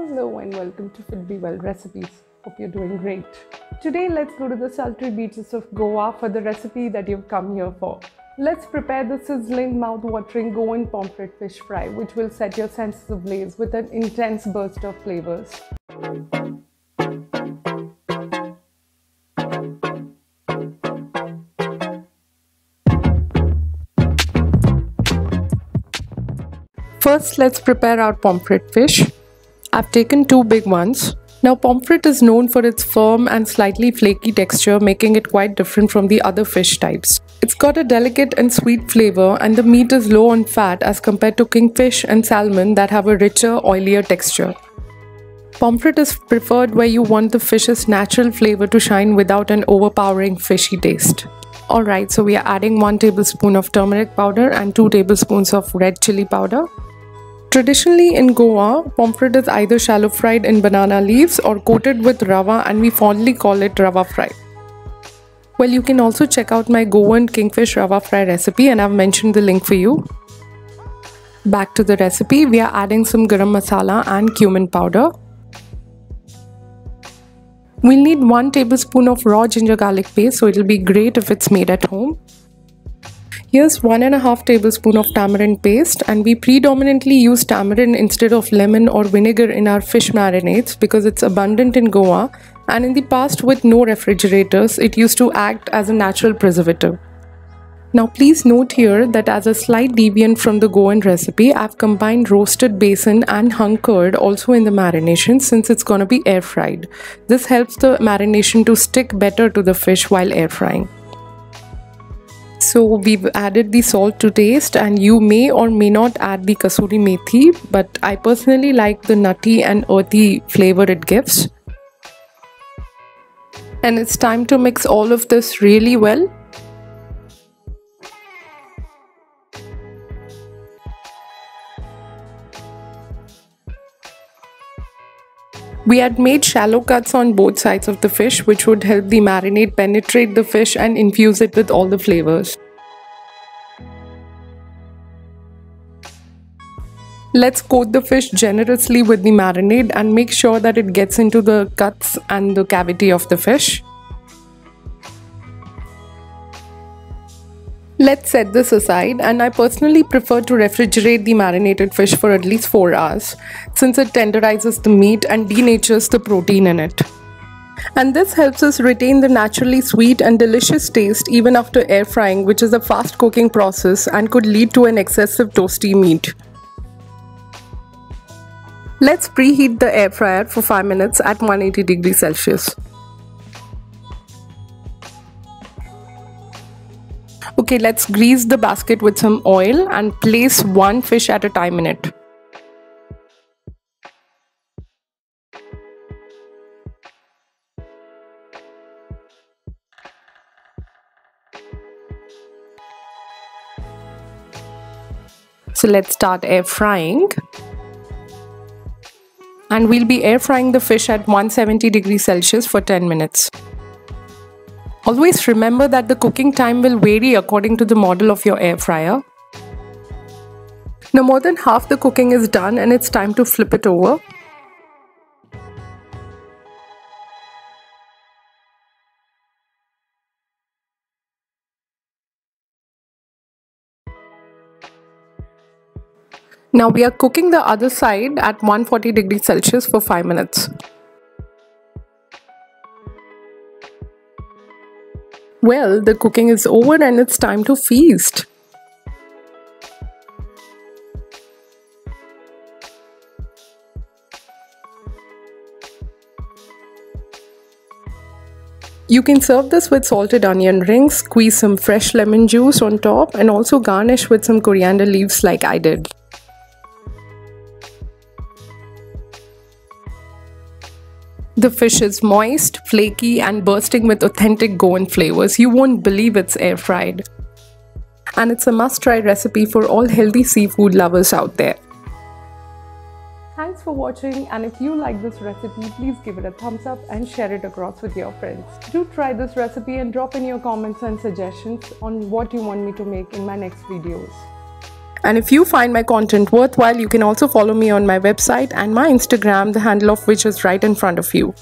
Hello and welcome to Fit Be Well Recipes. Hope you're doing great. Today let's go to the sultry beaches of Goa for the recipe that you've come here for. Let's prepare the sizzling, mouth-watering Goan pomfret fish fry, which will set your senses ablaze with an intense burst of flavors. First, let's prepare our pomfret fish. I've taken 2 big ones. Now, pomfret is known for its firm and slightly flaky texture, making it quite different from the other fish types. It's got a delicate and sweet flavor, and the meat is low on fat as compared to kingfish and salmon that have a richer, oilier texture. Pomfret is preferred where you want the fish's natural flavor to shine without an overpowering fishy taste. Alright, so we are adding 1 tablespoon of turmeric powder and 2 tablespoons of red chili powder. Traditionally in Goa, pomfret is either shallow fried in banana leaves or coated with rava, and we fondly call it rava fry. Well, you can also check out my Goan kingfish rava fry recipe, and I've mentioned the link for you. Back to the recipe, we are adding some garam masala and cumin powder. We'll need 1 tablespoon of raw ginger garlic paste, so it'll be great if it's made at home. Here's 1.5 tablespoon of tamarind paste, and we predominantly use tamarind instead of lemon or vinegar in our fish marinades because it's abundant in Goa, and in the past with no refrigerators, it used to act as a natural preservative. Now please note here that as a slight deviant from the Goan recipe, I've combined roasted basin and hung curd also in the marination since it's gonna be air fried. This helps the marination to stick better to the fish while air frying. So we've added the salt to taste, and you may or may not add the kasuri methi, but I personally like the nutty and earthy flavor it gives. And it's time to mix all of this really well. We had made shallow cuts on both sides of the fish, which would help the marinade penetrate the fish and infuse it with all the flavors. Let's coat the fish generously with the marinade and make sure that it gets into the cuts and the cavity of the fish. Let's set this aside, and I personally prefer to refrigerate the marinated fish for at least 4 hours since it tenderizes the meat and denatures the protein in it. And this helps us retain the naturally sweet and delicious taste even after air frying, which is a fast cooking process and could lead to an excessive toasty meat. Let's preheat the air fryer for 5 minutes at 180 degrees Celsius. Okay, let's grease the basket with some oil and place 1 fish at a time in it. So let's start air frying. And we'll be air frying the fish at 170 degrees Celsius for 10 minutes. Always remember that the cooking time will vary according to the model of your air fryer. Now more than half the cooking is done, and it's time to flip it over. Now we are cooking the other side at 140 degrees Celsius for 5 minutes. Well, the cooking is over and it's time to feast. You can serve this with salted onion rings, squeeze some fresh lemon juice on top, and also garnish with some coriander leaves like I did. The fish is moist, flaky, and bursting with authentic Goan flavors. You won't believe it's air fried. And it's a must-try recipe for all healthy seafood lovers out there. Thanks for watching, and if you like this recipe, please give it a thumbs up and share it across with your friends. Do try this recipe and drop in your comments and suggestions on what you want me to make in my next videos. And if you find my content worthwhile, you can also follow me on my website and my Instagram, the handle of which is right in front of you.